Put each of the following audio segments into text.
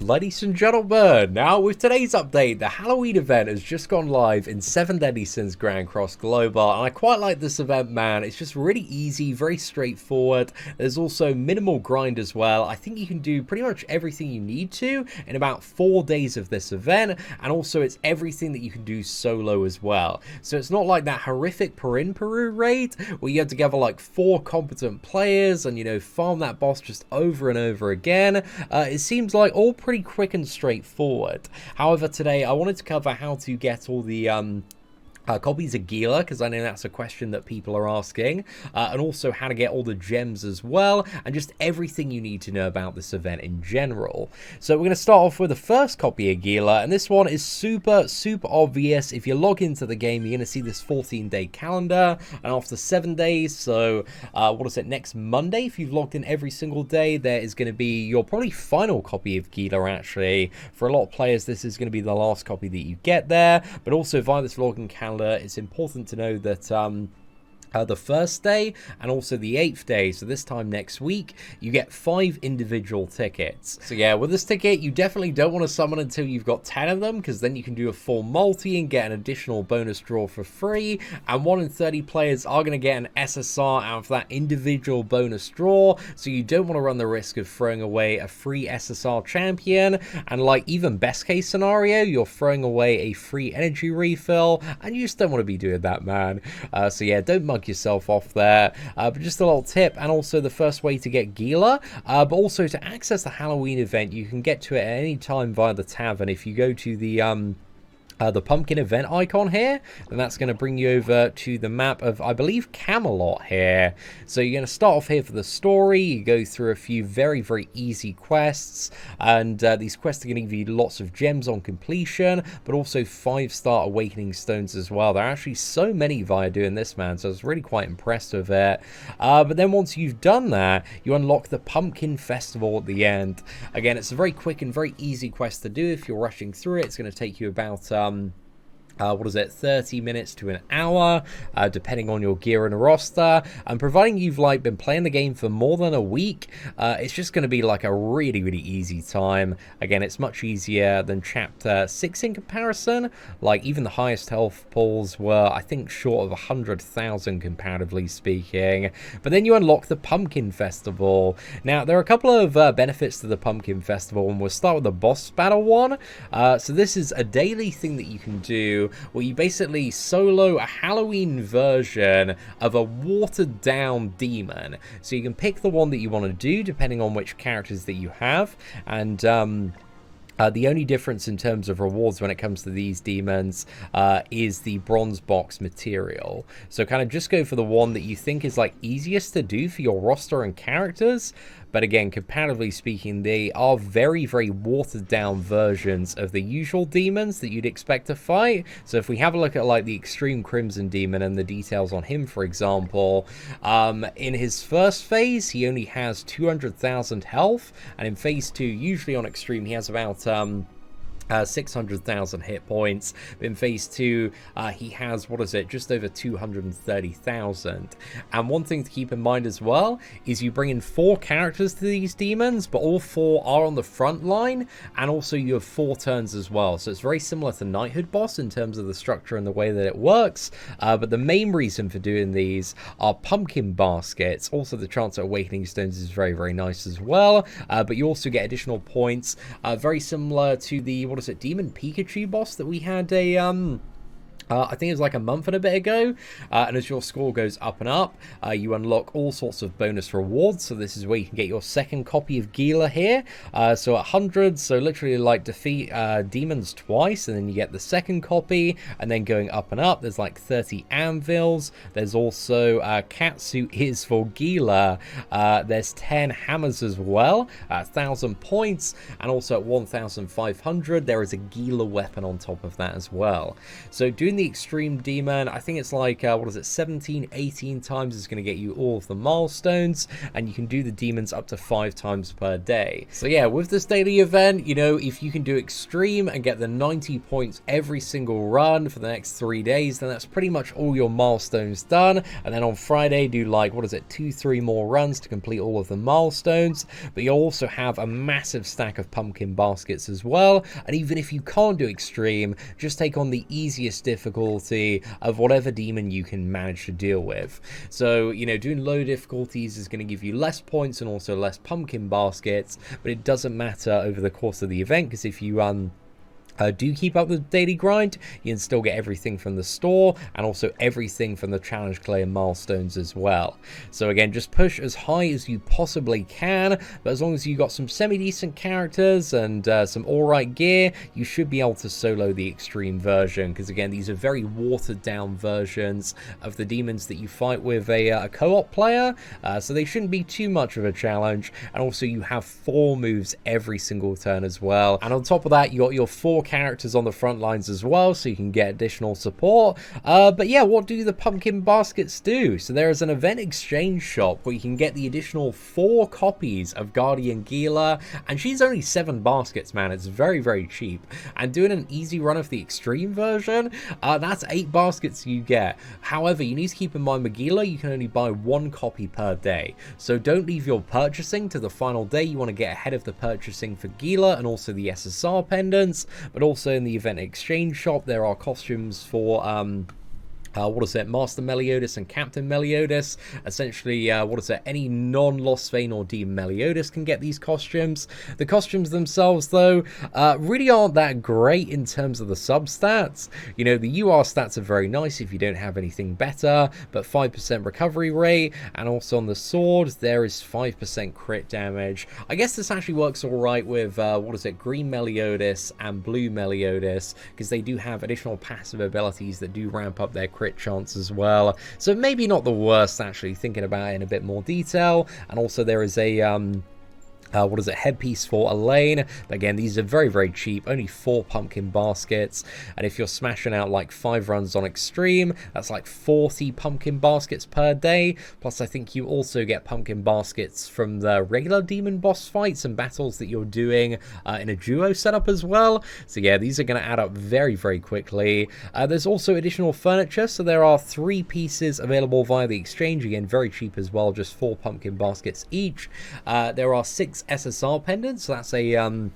ladies and gentlemen. Now, with today's update, the Halloween event has just gone live in 7 Deadly Sins Grand Cross Global, and I quite like this event, man. It's just really easy, very straightforward. There's also minimal grind as well. I think you can do pretty much everything you need to in about 4 days of this event, and also it's everything that you can do solo as well. So it's not like that horrific Peru raid where you have to gather like 4 competent players and, you know, farm that boss just over and over again. It seems like all pretty quick and straightforward. However, today I wanted to cover how to get all the copies of Guila, because I know that's a question that people are asking, and also how to get all the gems as well, and just everything you need to know about this event in general. So we're going to start off with the first copy of Guila, and this one is super obvious. If you log into the game, you're going to see this 14-day calendar, and after 7 days, so what is it, next Monday, if you've logged in every single day, there is going to be your probably final copy of Guila. Actually, for a lot of players, this is going to be the last copy that you get there, but also via this login calendar, it's important to know that the first day and also the 8th day, so this time next week, you get 5 individual tickets. So yeah, with this ticket, you definitely don't want to summon until you've got 10 of them, because then you can do a full multi and get an additional bonus draw for free, and 1 in 30 players are going to get an SSR out of that individual bonus draw, so you don't want to run the risk of throwing away a free SSR champion, and like even best case scenario, you're throwing away a free energy refill, and you just don't want to be doing that, man. So yeah, don't mug yourself off there, but just a little tip, and also the first way to get Guila, but also to access the Halloween event, you can get to it at any time via the tavern. If you go to the pumpkin event icon here, and that's going to bring you over to the map of, I believe, Camelot here. So you're going to start off here for the story. You go through a few very easy quests, and these quests are going to give you lots of gems on completion, but also 5-star awakening stones as well. There are actually so many via doing this, man, so I was really quite impressed with it. But then once you've done that, you unlock the pumpkin festival at the end. Again, it's a very quick and very easy quest to do. If you're rushing through it, it's going to take you about what is it, 30 minutes to an hour, depending on your gear and roster, and providing you've like been playing the game for more than a week, it's just going to be like a really easy time. Again, it's much easier than chapter 6 in comparison. Like even the highest health pulls were, I think, short of 100,000 comparatively speaking. But then you unlock the pumpkin festival. Now there are a couple of benefits to the pumpkin festival, and we'll start with the boss battle one. So this is a daily thing that you can do, where you basically solo a Halloween version of a watered down demon. So you can pick the one that you want to do depending on which characters that you have, and the only difference in terms of rewards when it comes to these demons is the bronze box material. So kind of just go for the one that you think is like easiest to do for your roster and characters. But again, comparatively speaking, they are very watered down versions of the usual demons that you'd expect to fight. So if we have a look at like the Extreme Crimson Demon and the details on him, for example, in his first phase, he only has 200,000 health. And in phase 2, usually on Extreme, he has about 600,000 hit points. In phase 2, he has, what is it, just over 230,000. And one thing to keep in mind as well is you bring in 4 characters to these demons, but all 4 are on the front line, and also you have 4 turns as well. So it's very similar to Knighthood boss in terms of the structure and the way that it works. But the main reason for doing these are pumpkin baskets. Also, the chance at awakening stones is very nice as well. But you also get additional points, very similar to the, what is it, Demon Pikachu boss that we had I think it was like a month and a bit ago, and as your score goes up and up, you unlock all sorts of bonus rewards. So this is where you can get your second copy of Guila here. So at 100, so literally like defeat demons twice, and then you get the second copy, and then going up and up, there's like 30 anvils. There's also Catsuit is for Guila. There's 10 hammers as well, 1,000 points, and also at 1,500, there is a Guila weapon on top of that as well. So doing doing the extreme demon, I think it's like, what is it, 17, 18 times is going to get you all of the milestones, and you can do the demons up to 5 times per day. So yeah, with this daily event, you know, if you can do extreme and get the 90 points every single run for the next 3 days, then that's pretty much all your milestones done. And then on Friday, do like, what is it, 2-3 more runs to complete all of the milestones. But you'll also have a massive stack of pumpkin baskets as well. And even if you can't do extreme, just take on the easiest difficulty of whatever demon you can manage to deal with. So, you know, doing low difficulties is going to give you less points and also less pumpkin baskets, but it doesn't matter over the course of the event, because if you do keep up the daily grind, you can still get everything from the store and also everything from the challenge claim milestones as well. So again, just push as high as you possibly can, but as long as you got some semi-decent characters and some alright gear, you should be able to solo the extreme version, because again, these are very watered down versions of the demons that you fight with a co-op player, so they shouldn't be too much of a challenge. And also you have 4 moves every single turn as well, and on top of that, you got your 4 characters on the front lines as well, so you can get additional support. But yeah, what do the pumpkin baskets do? So there is an event exchange shop where you can get the additional 4 copies of Guardian Guila, and she's only 7 baskets, man. It's very, very cheap. And doing an easy run of the extreme version, that's 8 baskets you get. However, you need to keep in mind with Guila, you can only buy 1 copy per day. So don't leave your purchasing to the final day. You want to get ahead of the purchasing for Guila and also the SSR pendants. But also in the event exchange shop, there are costumes for what is it, Master Meliodas and Captain Meliodas. Essentially, what is it, any non-Lost Vein or Demon Meliodas can get these costumes. The costumes themselves, though, really aren't that great in terms of the sub-stats. You know, the UR stats are very nice if you don't have anything better, but 5% recovery rate, and also on the sword, there is 5% crit damage. I guess this actually works alright with, what is it, Green Meliodas and Blue Meliodas, because they do have additional passive abilities that do ramp up their crit chance as well. So maybe not the worst, actually, thinking about it in a bit more detail. And also there is a what is it, headpiece for Elaine. But again, these are very, very cheap, only 4 pumpkin baskets, and if you're smashing out like 5 runs on extreme, that's like 40 pumpkin baskets per day. Plus I think you also get pumpkin baskets from the regular demon boss fights and battles that you're doing in a duo setup as well. So yeah, these are going to add up very, very quickly. There's also additional furniture, so there are 3 pieces available via the exchange, again very cheap as well, just 4 pumpkin baskets each. There are 6 SSR pendants, so that's a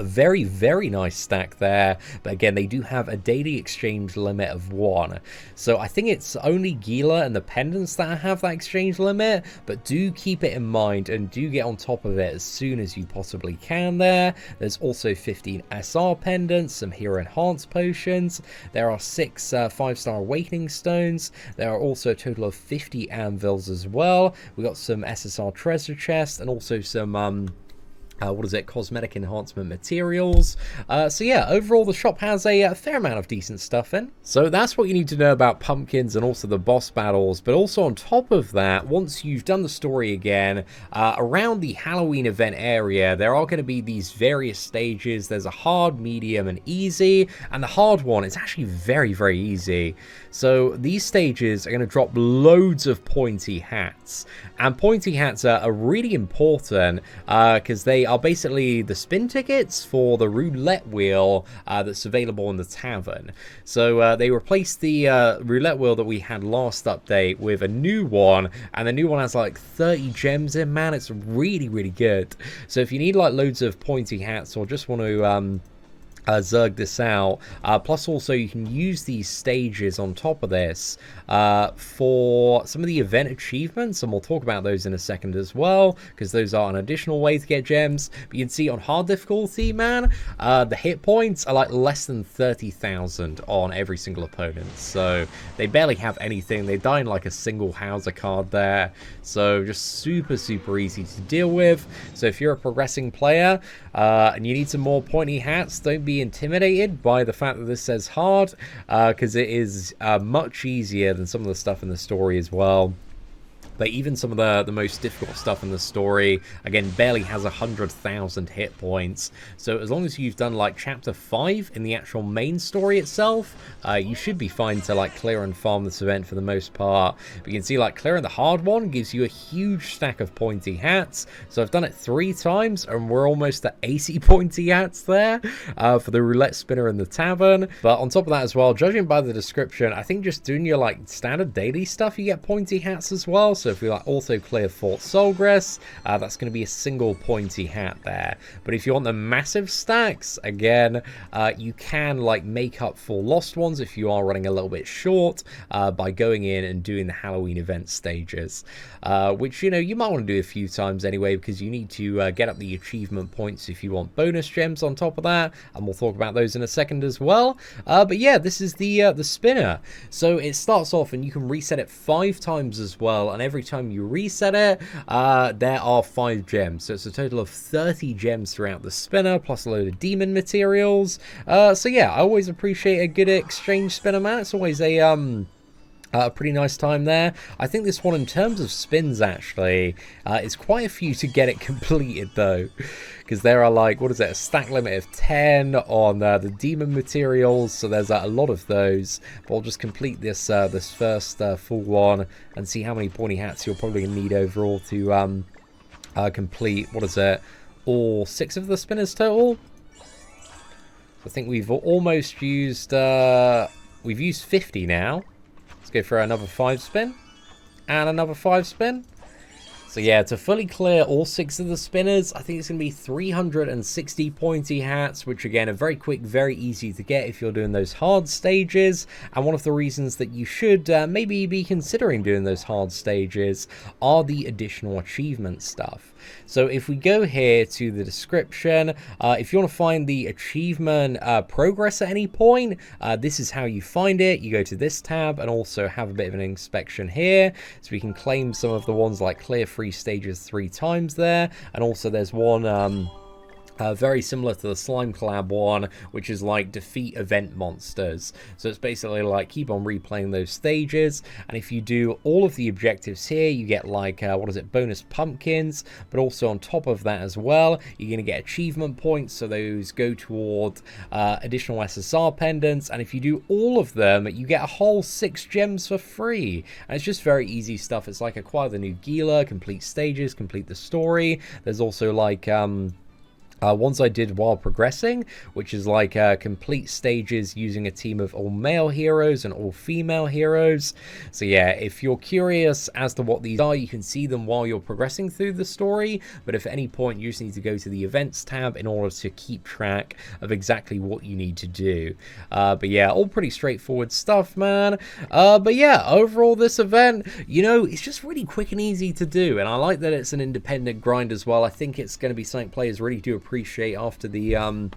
very, very nice stack there. But again, they do have a daily exchange limit of 1. So I think it's only Guila and the pendants that have that exchange limit, but do keep it in mind and do get on top of it as soon as you possibly can there. There's also 15 SR pendants, some hero enhanced potions. There are 6 5-star awakening stones. There are also a total of 50 anvils as well. We got some SSR treasure chests and also some what is it, cosmetic enhancement materials. So yeah, overall the shop has a fair amount of decent stuff in. So that's what you need to know about pumpkins and also the boss battles. But also on top of that, once you've done the story again, around the Halloween event area, there are going to be these various stages. There's a hard, medium, and easy. And the hard one is actually very, very easy. So these stages are going to drop loads of pointy hats. And pointy hats are really important because they are basically the spin tickets for the roulette wheel that's available in the tavern. So they replaced the roulette wheel that we had last update with a new one, and the new one has like 30 gems in, man. It's really, really good. So if you need like loads of pointy hats or just want to zerg this out, plus also you can use these stages on top of this for some of the event achievements, and we'll talk about those in a second as well, because those are an additional way to get gems. But you can see on hard difficulty, man, the hit points are like less than 30,000 on every single opponent, so they barely have anything. They die in like a single Hauser card there, so just super, super easy to deal with. So if you're a progressing player and you need some more pointy hats, don't be intimidated by the fact that this says hard, because it is much easier than some of the stuff in the story as well. But even some of the most difficult stuff in the story, again, barely has 100,000 hit points. So as long as you've done like chapter 5 in the actual main story itself, you should be fine to like clear and farm this event for the most part. But you can see like clearing the hard one gives you a huge stack of pointy hats. So I've done it 3 times and we're almost at 80 pointy hats there for the roulette spinner in the tavern. But on top of that as well, judging by the description, I think just doing your like standard daily stuff, you get pointy hats as well. So if you like also clear Fort Solgress, that's going to be a single pointy hat there. But if you want the massive stacks, again, you can like make up for lost ones if you are running a little bit short by going in and doing the Halloween event stages, which, you know, you might want to do a few times anyway, because you need to get up the achievement points if you want bonus gems on top of that, and we'll talk about those in a second as well. But yeah, this is the spinner. So it starts off and you can reset it 5 times as well, and every time you reset it, there are 5 gems. So it's a total of 30 gems throughout the spinner, plus a load of demon materials. So yeah, I always appreciate a good exchange spinner, man. It's always a pretty nice time there. I think this one, in terms of spins, actually, it's quite a few to get it completed, though. Because there are, like, what is it, a stack limit of 10 on the demon materials, so there's a lot of those. But I'll just complete this this first full one and see how many pointy hats you're probably going to need overall to complete, what is it, all 6 of the spinners total? I think we've almost used, we've used 50 now. Let's go for another 5 spin, and another 5 spin. So yeah, to fully clear all 6 of the spinners, I think it's going to be 360 pointy hats, which again are very quick, very easy to get if you're doing those hard stages. And one of the reasons that you should maybe be considering doing those hard stages are the additional achievement stuff. So if we go here to the description, if you want to find the achievement progress at any point, this is how you find it. You go to this tab and also have a bit of an inspection here. So we can claim some of the ones like clear 3 stages 3 times there. And also there's one very similar to the Slime Collab one, which is like defeat event monsters. So it's basically like keep on replaying those stages, and if you do all of the objectives here, you get like what is it, bonus pumpkins. But also on top of that as well, you're going to get achievement points, so those go toward additional SSR pendants. And if you do all of them, you get a whole 6 gems for free, and it's just very easy stuff. It's like acquire the new Guila, complete stages, complete the story. There's also like ones I did while progressing, which is like complete stages using a team of all male heroes and all female heroes. So yeah, if you're curious as to what these are, you can see them while you're progressing through the story. But if at any point you just need to go to the events tab in order to keep track of exactly what you need to do. But yeah, all pretty straightforward stuff, man. But yeah, overall this event, you know, it's just really quick and easy to do. And I like that it's an independent grind as well. I think it's going to be something players really do appreciate after the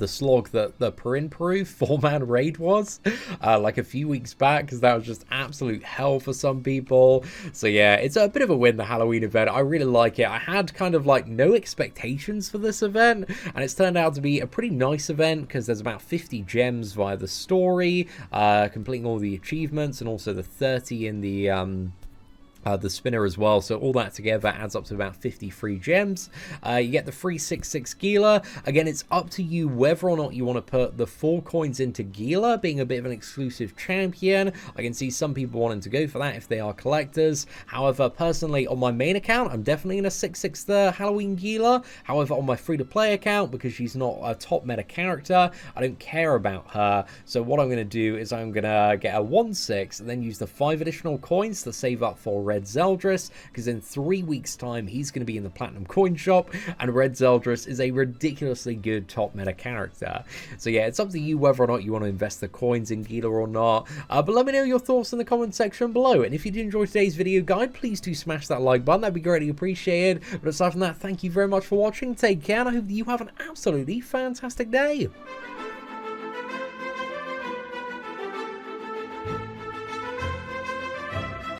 slog that the Peru 4-man raid was like a few weeks back, because that was just absolute hell for some people. So yeah, it's a bit of a win, the Halloween event. I really like it. I had kind of like no expectations for this event, and it's turned out to be a pretty nice event because there's about 50 gems via the story, completing all the achievements, and also the 30 in the spinner as well. So all that together adds up to about 50 free gems. You get the free 6/6 Guila. Again, it's up to you whether or not you want to put the 4 coins into Guila, being a bit of an exclusive champion. I can see some people wanting to go for that if they are collectors. However, personally, on my main account, I'm definitely in a 6/6 the Halloween Guila. However, on my free-to-play account, because she's not a top meta character, I don't care about her. So what I'm going to do is I'm going to get a 1/6 and then use the 5 additional coins to save up for Red Zeldris, because in 3 weeks time he's going to be in the Platinum Coin Shop, and Red Zeldris is a ridiculously good top meta character. So yeah, it's up to you whether or not you want to invest the coins in Guila or not. But let me know your thoughts in the comment section below, and if you did enjoy today's video guide, please do smash that like button. That'd be greatly appreciated. But aside from that, thank you very much for watching. Take care, and I hope that you have an absolutely fantastic day.